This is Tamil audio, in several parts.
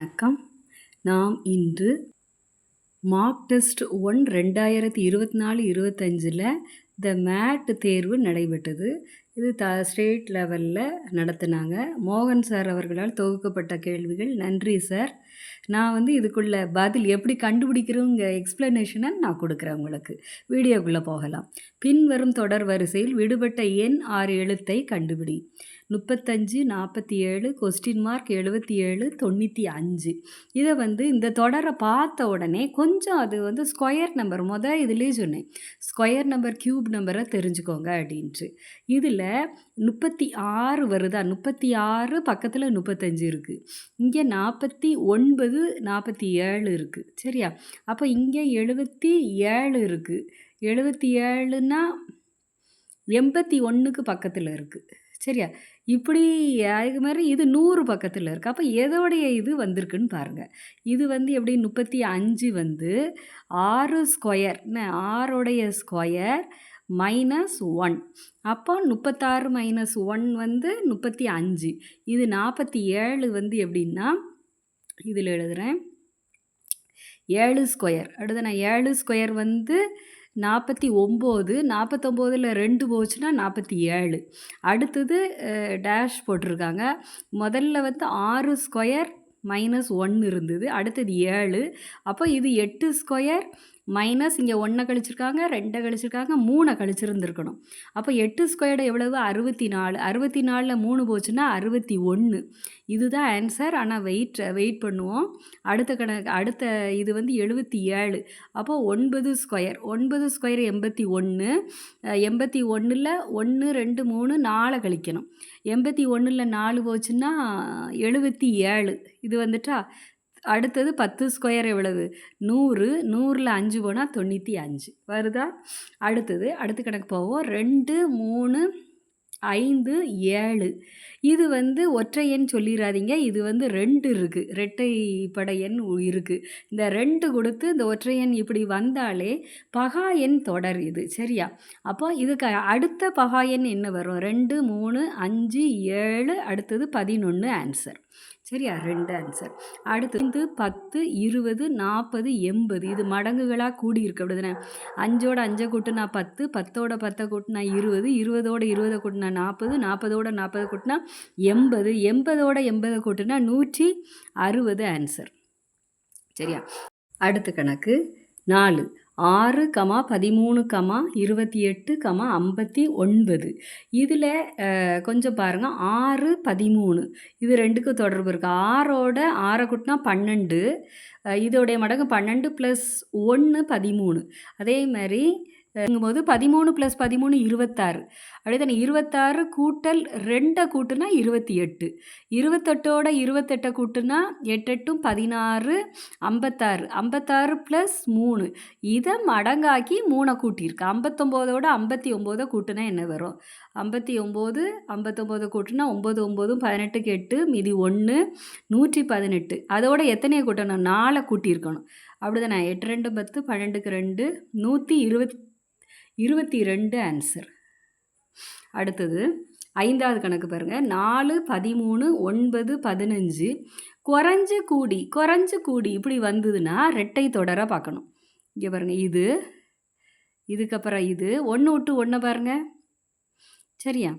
வணக்கம். நாம் இன்று மார்க் டெஸ்ட் 1 2024-25 த மேட் தேர்வு நடைபெற்றது. இது ஸ்டேட் லெவலில் நடத்தினாங்க. மோகன் சார் அவர்களால் தொகுக்கப்பட்ட கேள்விகள். நன்றி சார். நான் இதுக்குள்ள பதில் எப்படி கண்டுபிடிக்கிறோங்க எக்ஸ்ப்ளனேஷனை நான் கொடுக்குறேன் உங்களுக்கு. வீடியோக்குள்ளே போகலாம். பின்வரும் தொடர் வரிசையில் விடுபட்ட எண் 6 எழுத்தை கண்டுபிடி. 35, 47, (77, 95. இதை இந்த தொடரை பார்த்த உடனே கொஞ்சம் அது ஸ்கொயர் நம்பர் இதுலேயே சொன்னேன். ஸ்கொயர் நம்பர் கியூப் நம்பரை தெரிஞ்சுக்கோங்க அப்படின்ட்டு. இதில் 36 வருதா? 36 பக்கத்தில் 35 இருக்குது. இங்கே 49, 47 இருக்குது. சரியா? அப்போ இங்கே 77 இருக்குது. 77னா 81க்கு பக்கத்தில் இருக்குது. சரியா? இப்படி அதுக்கு மாதிரி இது 100 பக்கத்தில் இருக்குது. அப்போ எதோடைய இது வந்திருக்குன்னு பாருங்கள். இது எப்படி 35 6 ஸ்கொயர் 6உடைய ஸ்கொயர் -1. அப்போ 36 - 1 35. இது 47 எப்படின்னா இதில் எழுதுகிறேன் 7 ஸ்கொயர். அடுத்து நான் 7 ஸ்கொயர் 49. 49ல் 2 போச்சுன்னா 47. அடுத்தது டேஷ் போட்டிருக்காங்க. முதல்ல 6 ஸ்கொயர் -1 இருந்தது. அடுத்தது 7. அப்போ இது 8 ஸ்கொயர் மைனஸ் இங்கே 1 கழிச்சிருக்காங்க, 2 கழிச்சிருக்காங்க, 3 கழிச்சிருந்துருக்கணும். அப்போ 8 ஸ்கொயர்டு எவ்வளவு? 64. 64ல் 3 போச்சுன்னா 61. இதுதான் ஆன்சர். ஆனால் வெயிட் பண்ணுவோம். அடுத்த இது 77. அப்போ 9 ஸ்கொயர் 81. 81ல் 1 2 3 4 கழிக்கணும். 81ல் 4 போச்சுன்னா 77. இது வந்துட்டா. அடுத்தது 10 ஸ்கொயர் எவ்வளவு? 100. 100ல் 5 போனால் 95 வருதா? அடுத்து கணக்கு போவோம். 2 3 5 7. இது ஒற்றை எண் சொல்லிடாதீங்க. இது 2 இருக்குது. இரட்டைப்படை எண் இருக்குது. இந்த 2 கொடுத்து இந்த ஒற்றை எண் இப்படி வந்தாலே பகா எண் தொடர் இது. சரியா? அப்போ இதுக்கு அடுத்த பகா எண் என்ன வரும்? 2 3 5 7. அடுத்தது 11 ஆன்சர். சரியா? 2 ஆன்சர். அடுத்து 10 20 40 80. இது மடங்குகளாக கூடியிருக்கு. அப்படி தானே? 5ஓட 5 கூட்டினா 10, 10ஓட 10 கூட்டினா 20, 20ஓட 20 கூட்டினா 40, 40ஓட 40 கூட்டினா 80, 80ஓட 80 கூட்டினா 160 ஆன்சர். சரியா? அடுத்த கணக்கு 4. 6, 13, 28, 59. இதில் கொஞ்சம் பாருங்கள். 6 13 இது 2க்கு தொடர்பு இருக்குது. 6ஓட 6 கூட்டினா 12. இதோடைய மடங்கு 12 + 1 13. அதே மாதிரி போது 13 + 13 26. அப்படியே 26 கூட்டல் 2 கூட்டுனா 28. 28ஓட 28 கூட்டுனா 8 8 16 56. 56 + 3. இதை மடங்காக்கி 3 கூட்டியிருக்கு. 59ஓட 59 கூட்டுனா என்ன வரும்? 59 கூட்டுனா 9 9 18க்கு 8 மீதி 1 118. அதோட எத்தனையை கூட்டணும்? 4 கூட்டியிருக்கணும். அப்படி தானே? 8 2 10 12க்கு 2 122 ஆன்சர். அடுத்தது 5வது கணக்கு பாருங்கள். 4 13 9 15. குறைஞ்சு கூடி இப்படி வந்ததுன்னா ரெட்டை தொடரை பார்க்கணும். இங்கே பாருங்கள். இதுக்கப்புறம் இது 1 விட்டு 1 பாருங்கள். சரியா?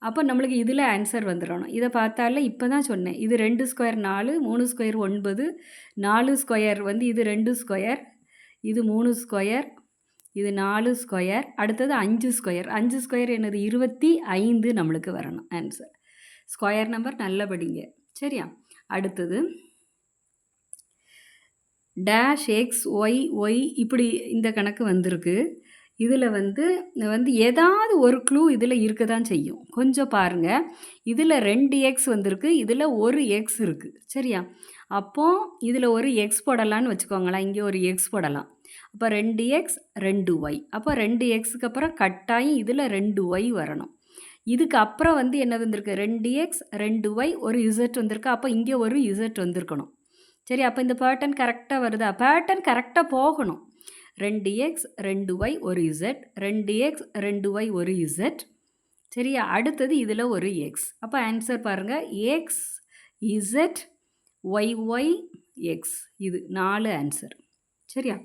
அப்போ நம்மளுக்கு இதில் ஆன்சர் வந்துடணும். இதை பார்த்தால இப்போ தான் சொன்னேன். இது 2 ஸ்கொயர் 4, 3 ஸ்கொயர் 9, 4 ஸ்கொயர் இது 2 ஸ்கொயர், இது 3 ஸ்கொயர், இது 4 ஸ்கொயர், அடுத்தது 5 ஸ்கொயர். 5 ஸ்கொயர் என்னது? 25 நம்மளுக்கு வரணும் ஆன்சர். ஸ்கொயர் நம்பர் நல்ல படிங்க. சரியா? அடுத்தது டேஷ் எக்ஸ் ஒய் இப்படி இந்த கணக்கு வந்திருக்கு. இதில் ஏதாவது ஒரு க்ளூ இதில் இருக்க தான் செய்யும். கொஞ்சம் பாருங்கள். இதில் 2x வந்திருக்கு, இதில் 1x இருக்குது. சரியா? அப்போது இதில் ஒரு எக்ஸ் போடலான்னு வச்சுக்கோங்களேன். இங்கே ஒரு எக்ஸ் போடலாம். அப்போ 2x 2y. அப்போ 2xக்கு அப்புறம் கட்டாயம் இதில் 2y வரணும். இதுக்கு அப்புறம் என்ன வந்திருக்கு? 2x 2y ஒரு z வந்திருக்கு. அப்போ இங்கே ஒரு z வந்திருக்கணும். சரி, அப்போ இந்த பேட்டர்ன் கரெக்டாக வருதா? பேட்டர்ன் கரெக்டாக போகணும். 2x 2y ஒரு z, 2x 2y ஒரு z. சரியா? அடுத்தது இதில் ஒரு x. அப்போ ஆன்சர் பாருங்கள். x z YYX இது 4 ஆன்சர். சரியா?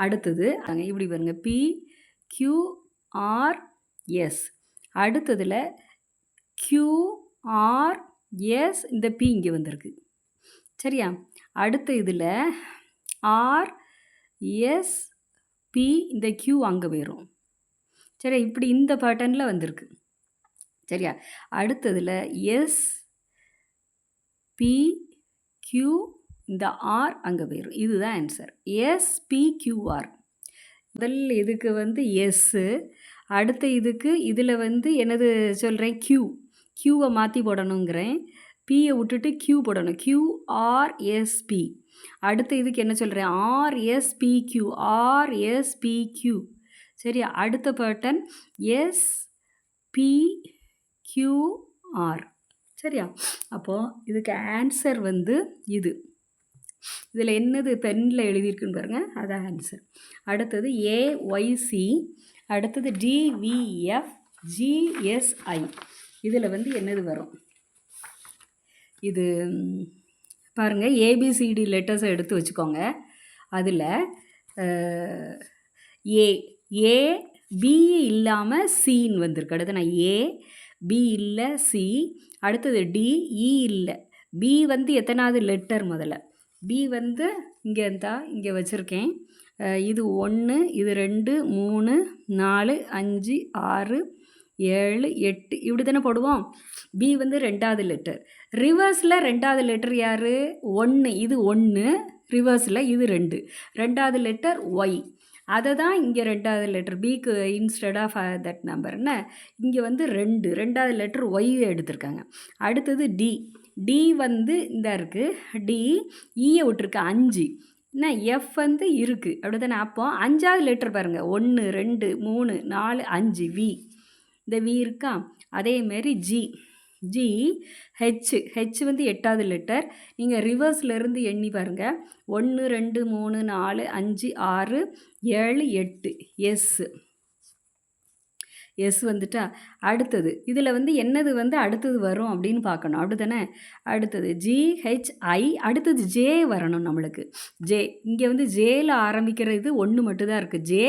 அடுத்தது இப்படி பாருங்க PQRS. அடுத்ததில் QRS இந்த P இங்கே வந்திருக்கு. சரியா? அடுத்த இதில் RSP இந்த Q அங்கே போயிடும். சரியா? இப்படி இந்த பேட்டர்னில் வந்திருக்கு. சரியா? அடுத்ததில் SPQ இந்த R அங்கே போயிடும். இதுதான் ஆன்சர். SPQR. முதல் இதுக்கு வந்து எஸ்ஸு, அடுத்த இதுக்கு இதில் வந்து என்னது சொல்கிறேன் க்யூவை மாற்றி போடணுங்கிறேன். பியை விட்டுட்டு க்யூ போடணும். QRSP. அடுத்த இதுக்கு என்ன சொல்கிறேன்? RSPQ. சரியா? அடுத்த பேட்டர்ன் SPQR. சரியா? அப்போது இதுக்கு ஆன்சர் வந்து இது. இதில் என்னது பெனில் எழுதியிருக்குன்னு பாருங்கள், அதான் ஆன்சர். அடுத்தது AYC, அடுத்தது DVF, GSI. இதில் வந்து என்னது வரும்? இது பாருங்கள், ABCD லெட்டர்ஸை எடுத்து வச்சுக்கோங்க. அதில் ஏ பி இல்லாமல் சின்னு வந்திருக்கு. அடுத்து நான் B இல்லை, C. அடுத்தது D, E இல்லை. B வந்து எத்தனாவது லெட்டர்? முதல்ல B வந்து இங்கே இருந்தால் இங்கே வச்சுருக்கேன். இது 1, இது 2, 3, 4, 5, 6, 7, 8 இப்படி தானே போடுவோம். B வந்து 2வது லெட்டர். ரிவர்ஸில் 2வது லெட்டர் யார்? 1. இது 1, ரிவர்ஸில் இது 2. 2வது லெட்டர் Y. அதை தான் இங்கே 2வது லெட்டர் பிக்கு இன்ஸ்டெட் ஆஃப் தட் நம்பர்னு இங்கே வந்து 2வது லெட்டர் ஒய் எடுத்திருக்காங்க. அடுத்தது டி வந்து இந்த இருக்குது. டி ஈயை விட்டுருக்கு 5. என்ன எஃப் வந்து இருக்குது, அப்படி தானே? அப்போ 5வது லெட்டர் பாருங்கள், 1 2 3 4 5 வி. இந்த வி இருக்கா? அதேமாரி ஹெச் வந்து 8வது லெட்டர். நீங்கள் ரிவர்ஸ்லேருந்து எண்ணி பாருங்கள். 1 2 3 4 5 6 7 8 எஸ் வந்துட்டா. அடுத்தது இதில் வந்து என்னது வந்து அடுத்தது வரும் அப்படின்னு பார்க்கணும், அப்படி தானே? அடுத்தது GHI. அடுத்தது ஜே வரணும் நம்மளுக்கு. ஜே இங்கே வந்து ஜேயில் ஆரம்பிக்கிறது 1 மட்டும்தான் இருக்குது.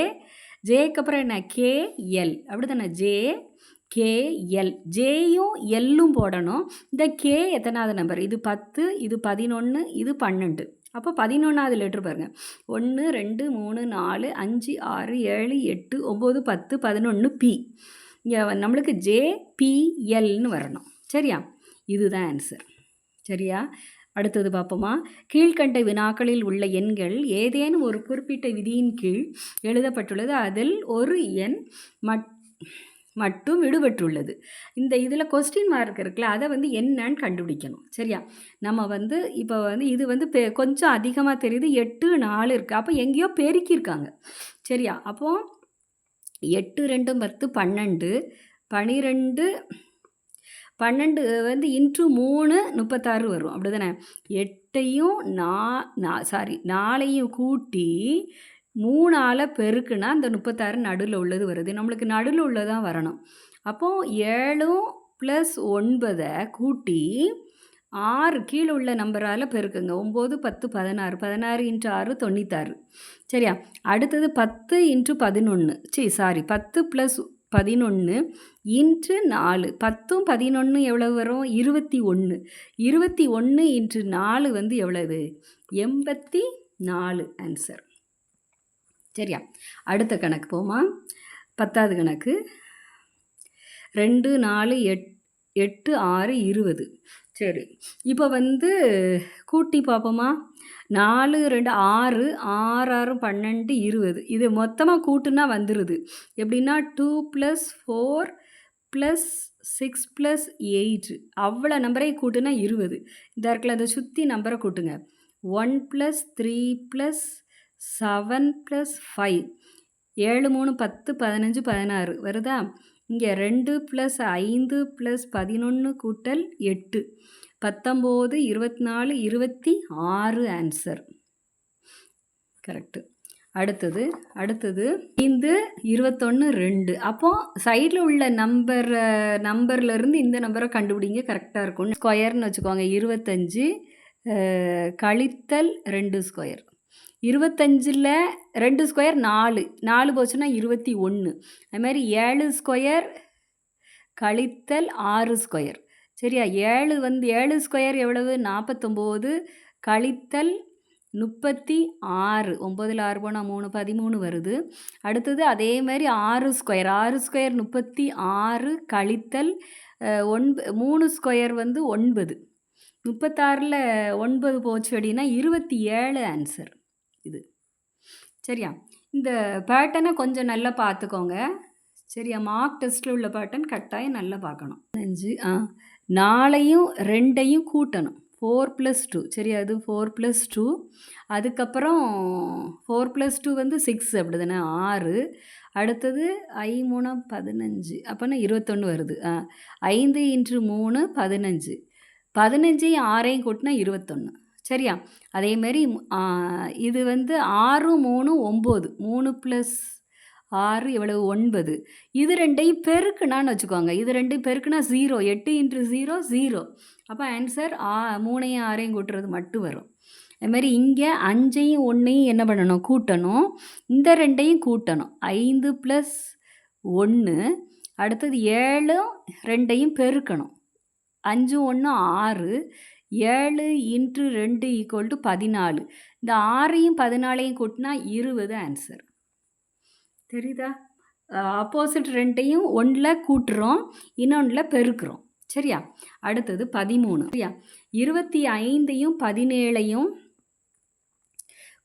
ஜேக்கு அப்புறம் என்ன? KL, அப்படி தானே? KL. ஜேயும் எல்லும் போடணும். இந்த கே எத்தனாவது நம்பர்? இது 10, இது 11, இது 12. அப்போ 11வது லெட்ரு பாருங்கள். 1 2 3 4 5 6 7 8 9 10 11 பி. இங்கே நம்மளுக்கு JPLன்னு வரணும். சரியா? இதுதான் ஆன்சர். சரியா? அடுத்தது பார்ப்போமா? கீழ்கண்ட வினாக்களில் உள்ள எண்கள் ஏதேனும் ஒரு குறிப்பிட்ட விதியின் கீழ் எழுதப்பட்டுள்ளது. அதில் ஒரு எண் மட்டும் விடுபட்டுள்ளது. இந்த இதில் கொஸ்டின் மார்க் இருக்குல்ல, அதை வந்து என்னன்னு கண்டுபிடிக்கணும். சரியா? நம்ம வந்து இப்போ வந்து இது வந்து கொஞ்சம் அதிகமாக தெரியுது. 8 4 இருக்குது. அப்போ எங்கேயோ பெருக்கியிருக்காங்க. சரியா? அப்போது 8 2 10 12 12 12 வந்து இன்ட்டு 3 36 வரும், அப்படி தானே? 8ஐயும் 4ஐயும் கூட்டி 3ஆல் பெருக்குனா அந்த 36 நடுவில் உள்ளது வருது. நம்மளுக்கு நடுவில் உள்ளதான் வரணும். அப்போது 7 + 9 கூட்டி 6 கீழே உள்ள நம்பரால் பெருக்குங்க. 9 10 16 16 × 6 96. சரியா? அடுத்தது 10 × 11 10 + 11 × 4. 10ம் 11 எவ்வளவு வரும்? 21. 21 × 4 வந்து எவ்வளவு? 84 ஆன்சர். சரியா? அடுத்த கணக்கு போமா? 10வது கணக்கு. 2 4 8 6 20. சரி, இப்போ வந்து கூட்டி பார்ப்போமா? 4 2 6 6 6 12 20. இது மொத்தமாக கூட்டுனா வந்துடுது. எப்படின்னா 2 + 4 + 6 + 8 அவ்வளோ நம்பரை கூட்டுனா 20. இந்த இடத்துல அதை சுற்றி நம்பரை கூட்டுங்க. 1 + 3 + 7 + 5 7 3 10 15 16 வருதா? இங்கே 2 + 5 + 11 கூட்டல் 8 19 24 26 ஆன்சர். கரெக்டு. அடுத்தது 5 21 2. அப்போது சைடில் உள்ள நம்பர்லேருந்து இந்த நம்பரை கண்டுபிடிங்க, கரெக்டாக இருக்கும். ஸ்கொயர்னு வச்சுக்கோங்க. 25 கழித்தல் 2 ஸ்கொயர். 25ல் 2 ஸ்கொயர் 4, 4 போச்சுன்னா 21. அது மாதிரி 7 ஸ்கொயர் கழித்தல் 6 ஸ்கொயர். சரியா? 7 ஸ்கொயர் எவ்வளவு? 49 கழித்தல் 36. 9ல் 6 போனால் 3, 13 வருது. அடுத்தது அதே மாதிரி 6 ஸ்கொயர் 36 கழித்தல் 3 ஸ்கொயர் 9. 36ல் 9 போச்சு அப்படின்னா 27 ஆன்சர் இது. சரியா? இந்த பேட்டர்னை கொஞ்சம் நல்லா பார்த்துக்கோங்க. சரியா? மார்க் டெஸ்ட்டில் உள்ள பேட்டர்ன் கட்டாயம் நல்லா பார்க்கணும். 5 4ஐயும் 2ஐயும் கூட்டணும். 4 + 2. சரியா? அது 4 + 2. அதுக்கப்புறம் 4 + 2 6 அப்படி தானே? 6. அடுத்தது 5 3 15 அப்போனா 21 வருது. 5 × 3 15. 15ஐயும் 6ஐயும் கூட்டினா 21. சரியா? அதேமாரி இது 6 3 9. 3 + 6 எவ்வளவு? 9. இது 2ஐயும் பெருக்குனான்னு வச்சுக்கோங்க. இது 2ஐயும் பெருக்குனா 0. 8 × 0 0. அப்போ ஆன்சர் 3ஐயும் 6ஐயும் கூட்டுறது மட்டும் வரும். அதுமாதிரி இங்கே 5ஐயும் 1ஐயும் என்ன பண்ணணும்? கூட்டணும். இந்த 2ஐயும் கூட்டணும். 5 + 1. அடுத்தது 7 2ஐயும் பெருக்கணும். 5 1 6. 7 × 2 = 14. இந்த 6ஐயும் 14ஐயும் கூட்டினா 20 ஆன்சர். தெரியுதா? ஆப்போசிட் 2ஐயும் 1ல் கூட்டுறோம், இன்னொன்றில் பெருக்கிறோம். சரியா? அடுத்தது 13. சரியா? 25ஐயும் 17ஐயும்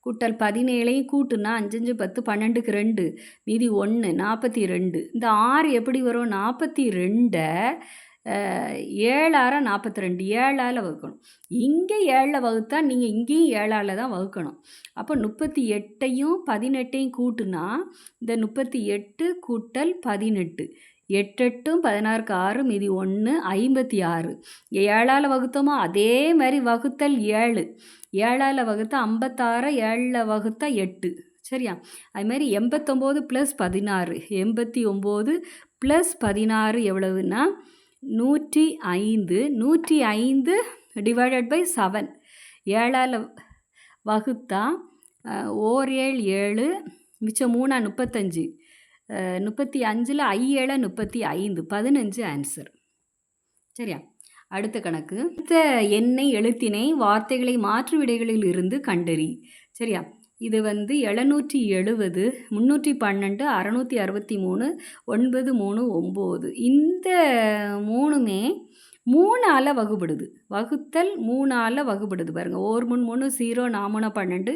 கூட்டல் 17ஐயும் கூட்டுனா 5 5 10 12க்கு 2 மீதி 1 42. இந்த 6 எப்படி வரும்? 42 7 6 42. 7ஆல் வகுக்கணும். இங்கே 7ல் வகுத்தா நீங்கள் இங்கேயும் 7ஆல் தான் வகுக்கணும். அப்போ 38ஐயும் 18ஐயும் கூட்டுனா இந்த 38 கூட்டல் 18. 8 8 16க்கு 6 மீதி 1 56. 7ஆல் வகுத்தோமோ அதே மாதிரி வகுத்தல் 7. 7ஆல் வகுத்தா 56, 7ல் வகுத்தா 8. சரியா? அதுமாதிரி 89 + 16. 89 + 16 எவ்வளவுன்னா 105. 105 ÷ 7. 7ஆல் வகுத்தா 1 7 7 மிச்சம் 3 35. 35ல் 7 35. 15 ஆன்சர். சரியா? அடுத்த கணக்கு. இந்த எண்ணெய் எழுத்தினை வார்த்தைகளை மாற்று விடைகளில் இருந்து கண்டறி. சரியா? இது 770 312 663 939. இந்த 3மே 3ஆல் வகுப்படுது. வகுத்தல் 3ஆல் வகுப்படுது பாருங்கள். 1 3 3 0 4 12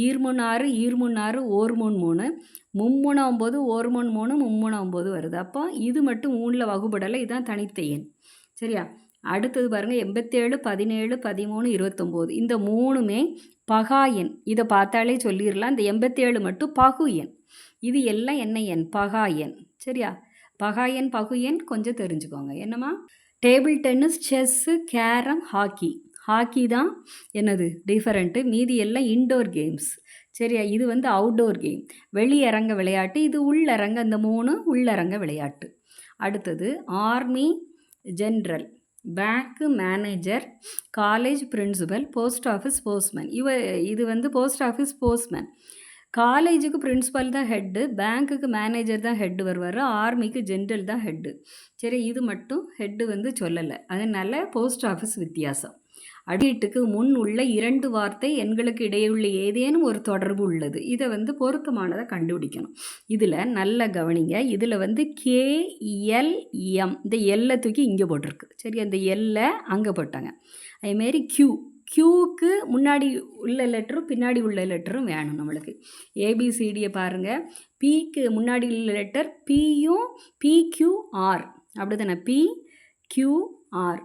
2 6 2 6 1 3 3 9 1 3 3 9 வருது. அப்போ இது மட்டும் 3ல் வகுப்படலை. இதுதான் தனித்த எண். சரியா? அடுத்தது பாருங்கள் 87 17 13 29. இந்த 3மே பகா எண். இதை பார்த்தாலே சொல்லிடலாம். இந்த 87 மட்டும் பகு எண். இது எல்லாம் என்ன எண்? பகா எண். சரியா? பகா எண் பகு எண் கொஞ்சம் தெரிஞ்சுக்கோங்க. என்னம்மா? Table tennis, chess, carrom, hockey. Hockey தான் என்னது டிஃபரெண்ட்டு. மீதி எல்லாம் இன்டோர் கேம்ஸ். சரியா? இது அவுட்டோர் கேம், வெளியரங்க விளையாட்டு. இது உள்ளரங்க. இந்த 3 உள்ளரங்க விளையாட்டு. அடுத்தது army general, bank manager, college principal, post office postman. இது போஸ்ட் ஆஃபீஸ் போஸ்ட்மேன். காலேஜுக்கு பிரின்சிபல் தான் ஹெட்டு, பேங்க்குக்கு மேனேஜர் தான் ஹெட்டு வருவார், ஆர்மிக்கு ஜென்ரல் தான் ஹெட்டு. சரி, இது மட்டும் ஹெட்டு சொல்லலை. அதனால் போஸ்ட் ஆஃபீஸ் வித்தியாசம். அடியீட்டுக்கு முன் உள்ள 2 வார்த்தை எண்களுக்கு இடையே உள்ள ஏதேனும் ஒரு தொடர்பு உள்ளது. இதை பொருத்தமானதை கண்டுபிடிக்கணும். இதில் நல்ல கவனிங்க. இதில் KLM இந்த எல்லை தூக்கி இங்கே போட்டிருக்கு. சரி, அந்த எல்லை அங்கே போட்டாங்க. அதேமாரி க்யூக்கு முன்னாடி உள்ள லெட்டரும் பின்னாடி உள்ள லெட்டரும் வேணும் நம்மளுக்கு. ABCDயை பாருங்கள். பிக்கு முன்னாடி உள்ள லெட்டர் பியும் PQR அப்படி தானே? PQR.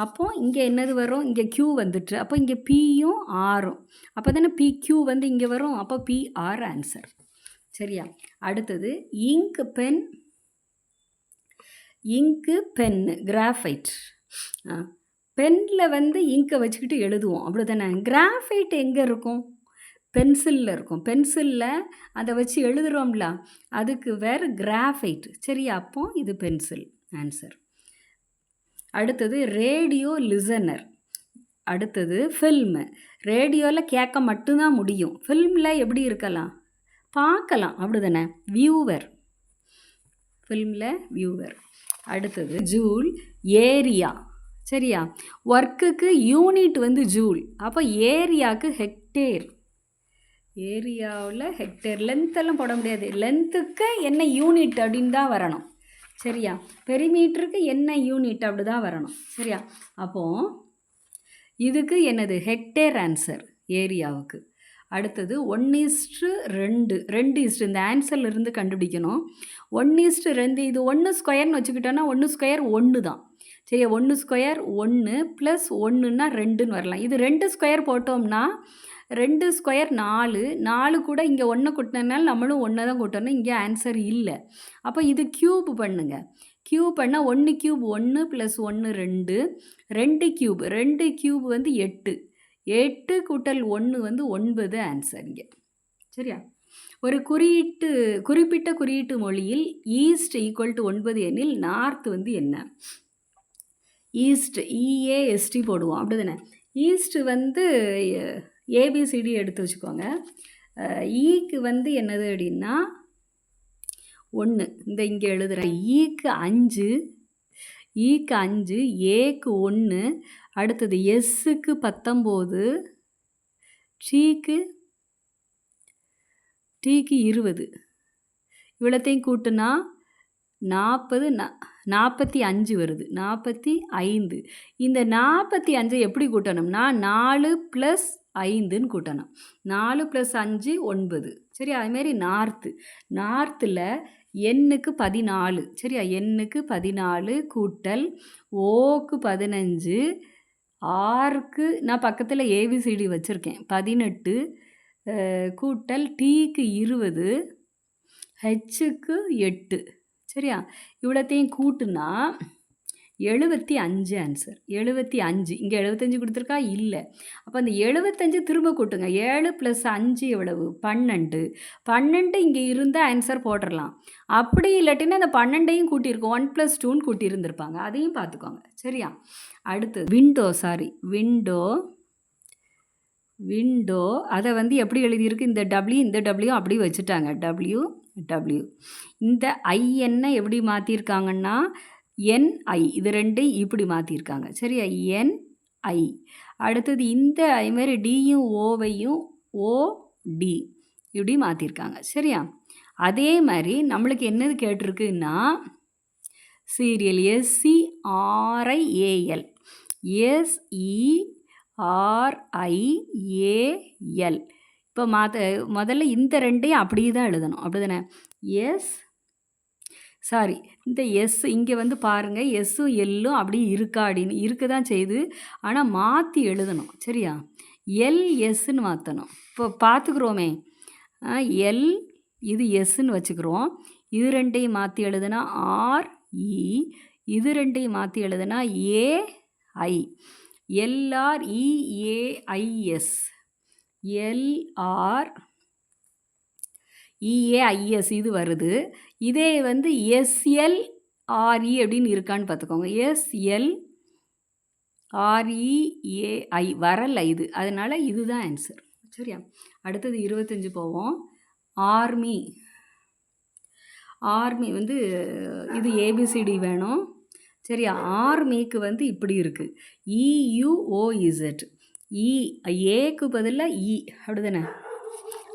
அப்போது இங்கே என்னது வரும்? இங்கே Q வந்துட்டு. அப்போ இங்கே Pயும் Rயும். அப்போ தானே PQ இங்கே வரும். அப்போ PR ஆன்சர். சரியா? அடுத்தது இங்கு பென்னு கிராஃபைட். பெனில் இங்கை வச்சுக்கிட்டு எழுதுவோம், அப்படி தானே? கிராஃபைட் எங்கே இருக்கும்? பென்சிலில் இருக்கும். பென்சிலில் அதை வச்சு எழுதுகிறோம்ல, அதுக்கு வேறு கிராஃபைட். சரியா? அப்போ இது பென்சில் ஆன்சர். அடுத்தது ரேடியோ லிசனர். அடுத்தது ஃபில்மு. ரேடியோவில் கேட்க மட்டும்தான் முடியும். ஃபில்மில் எப்படி இருக்கலாம்? பார்க்கலாம், அப்படி தானே? வியூவர். ஃபில்மில் வியூவர். அடுத்தது ஜூல், ஏரியா. சரியா? ஒர்க்குக்கு யூனிட் வந்து ஜூல். அப்போ ஏரியாவுக்கு ஹெக்டேர். ஏரியாவில் ஹெக்டேர். லென்த்தெல்லாம் போட முடியாது. லென்த்துக்கு என்ன யூனிட் அப்படின்னு தான் வரணும். சரியா? பெரிமீட்டருக்கு என்ன யூனிட் அப்படி தான் வரணும். சரியா? அப்போது இதுக்கு என்னது? ஹெக்டேர் ஆன்சர் ஏரியாவுக்கு. அடுத்தது 1:2. 2 இந்த ஆன்சர்லேருந்து கண்டுபிடிக்கணும். 1:2. இது 1 ஸ்கொயர்னு வச்சுக்கிட்டோன்னா 1 ஸ்கொயர் 1 தான். சரியா? 1 ஸ்கொயர் 1 ப்ளஸ் 1ன்னா 2ன்னு வரலாம். இது 2 ஸ்கொயர் போட்டோம்னா 2 ஸ்கொயர் 4. 4 கூட இங்கே 1 கூட்டினதுனால நம்மளும் 1 தான் கூட்டணும். இங்கே ஆன்சர் இல்லை. அப்போ இது க்யூப் பண்ணுங்க. க்யூப் பண்ணால் 1 க்யூப் 1 ப்ளஸ் 1 2. 2 க்யூப் 2 க்யூப் வந்து 8. 8 கூட்டல் 1 வந்து 9 ஆன்சர் இங்கே. சரியா? ஒரு குறிப்பிட்ட குறியீட்டு மொழியில் ஈஸ்ட் ஈக்குவல் டு 9 எனில் நார்த் வந்து என்ன? ஈஸ்ட் EAST போடுவோம், அப்படி தானே? ஈஸ்ட் வந்து ABCD எடுத்து வச்சுக்கோங்க. ஈக்கு வந்து என்னது அப்படின்னா 1. இந்த இங்கே எழுதுகிறேன். ஈக்கு 5, ஈக்கு 5, ஏக்கு 1, அடுத்தது எஸ்ஸுக்கு 19, டீக்கு 20. இவ்வளோத்தையும் கூட்டுனா 45 வருது. 45. இந்த 45 எப்படி கூட்டணும்னா 4 + 5ன்னு கூட்டணும். 4 + 5 9. சரியா? அதுமாரி நார்த்தில் எண்ணுக்கு 14. சரியா? எண்ணுக்கு 14 கூட்டல் ஓக்கு 15, ஆருக்கு நான் பக்கத்தில் ABCD வச்சுருக்கேன் 18, கூட்டல் டீக்கு 20, ஹெச்சுக்கு 8. சரியா? இவ்வளோத்தையும் கூட்டுனா 75 ஆன்சர். 75. இங்கே 75 கொடுத்துருக்கா? இல்லை. அப்போ அந்த 75 திரும்ப கூட்டுங்க. 7 + 5 எவ்வளவு? 12. 12 இங்கே இருந்தால் ஆன்சர் போட்டுடலாம். அப்படி இல்லாட்டினா அந்த 12ஐயும் கூட்டியிருக்கோம். 1 + 2ன்னு கூட்டியிருந்திருப்பாங்க. அதையும் பார்த்துக்கோங்க. சரியா? அடுத்து விண்டோ அதை வந்து எப்படி எழுதியிருக்கு? இந்த W அப்படி வச்சுட்டாங்க. W. இந்த ஐஎன்னை எப்படி மாற்றிருக்காங்கன்னா NI. இது 2 இப்படி மாற்றிருக்காங்க. சரியா? NI. அடுத்தது இந்த அதுமாரி டியும் ஓவையும் OD இப்படி மாற்றிருக்காங்க. சரியா? அதே மாதிரி நம்மளுக்கு என்னது கேட்டிருக்குன்னா சீரியல் SERIAL. SERIAL. இப்போ முதல்ல இந்த 2ஐயும் அப்படியே தான் எழுதணும், அப்படி தானே? இந்த எஸ் இங்கே வந்து பாருங்கள், எஸ்ஸும் எல்லும் அப்படி இருக்கா அப்படின்னு இருக்க தான் செய்யுது. ஆனால் மாற்றி எழுதணும். சரியா? LSன்னு மாற்றணும். இப்போ பார்த்துக்குறோமே, எல் இது எஸ்ன்னு வச்சுக்கிறோம். இது 2ஐயும் மாற்றி எழுதுனா RE, இது 2ஐயும் மாற்றி எழுதுனா AI. LREAIS. LREAIS இது வருது. இதே வந்து SLRE அப்படின்னு இருக்கான்னு பார்த்துக்கோங்க. SLREAI வரல இது. அதனால் இதுதான் ஆன்சர். சரியா? அடுத்தது 25 போவோம். ஆர்மி வந்து இது ABCD வேணும். சரியா? ஆர்மிக்கு வந்து இப்படி இருக்குது. EUOZ. ஏக்கு பதிலாக E, அப்படி தானே?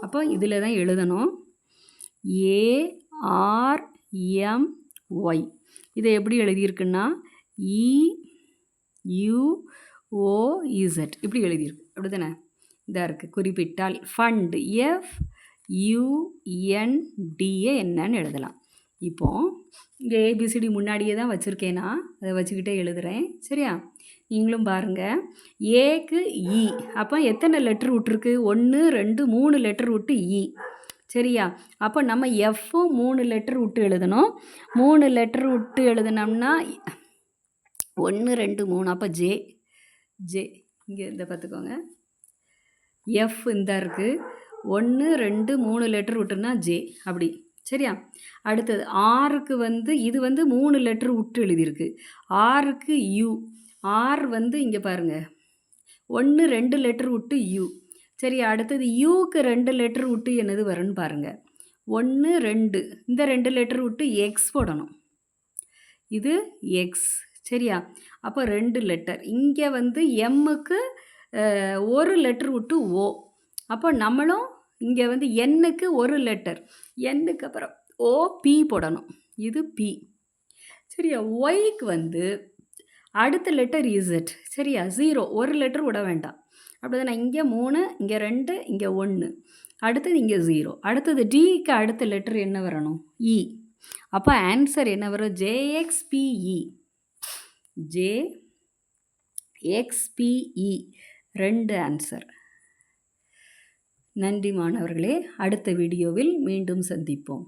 அப்போ இதில் தான் எழுதணும். ARMY. இதை எப்படி எழுதியிருக்குன்னா EUOZ இப்படி எழுதியிருக்கு, அப்படி தானே? இதாக இருக்குது. குறிப்பிட்டால் ஃபண்ட் FUNDA என்னன்னு எழுதலாம். இப்போது இங்கே ABCD முன்னாடியே தான் வச்சுருக்கேன்னா அதை வச்சுக்கிட்டே எழுதுகிறேன். சரியா? நீங்களும் பாருங்கள். ஏக்கு E. அப்போ எத்தனை லெட்ரு விட்டுருக்கு? 1 2 3 லெட்ரு விட்டு E. சரியா? அப்போ நம்ம Fவும் 3 லெட்ரு விட்டு எழுதணும். 3 லெட்ரு விட்டு எழுதுனோம்னா 1 2 3. அப்போ ஜே இங்கே இந்த பார்த்துக்கோங்க. F இந்த இருக்குது. 1 2 3 லெட்ரு விட்டுனா ஜே, அப்படி. சரியா? அடுத்தது ஆருக்கு வந்து இது வந்து 3 லெட்ரு விட்டு எழுதியிருக்கு. ஆருக்கு U. ஆர் வந்து இங்கே பாருங்கள் 1 2 லெட்டர் விட்டு யூ. சரி, அடுத்தது யூக்கு 2 லெட்டர் விட்டு என்னது வரும்னு பாருங்கள். 1 2 இந்த 2 லெட்டர் விட்டு எக்ஸ் போடணும். இது எக்ஸ். சரியா? அப்போ 2 லெட்டர். இங்கே வந்து எம்முக்கு 1 லெட்டர் விட்டு ஓ. அப்போ நம்மளும் இங்கே வந்து எண்ணுக்கு 1 லெட்டர், எண்ணுக்கு அப்புறம் ஓ பி போடணும். இது பி. சரியா? ஒய்க்கு வந்து அடுத்த லெட்டர் இசட். சரியா? 0 1 லெட்டர் விட வேண்டாம். அப்படிதானே? இங்கே 3 இங்கே 2 இங்கே 1, அடுத்தது இங்கே 0. அடுத்தது டிக்கு அடுத்த லெட்டர் என்ன வரணும்? இ. அப்போ ஆன்சர் என்ன வரும்? ஜேஎக்ஸ்பிஇ. ஜேஎக்ஸ்பிஇ 2 ஆன்சர். நன்றி மாணவர்களே. அடுத்த வீடியோவில் மீண்டும் சந்திப்போம்.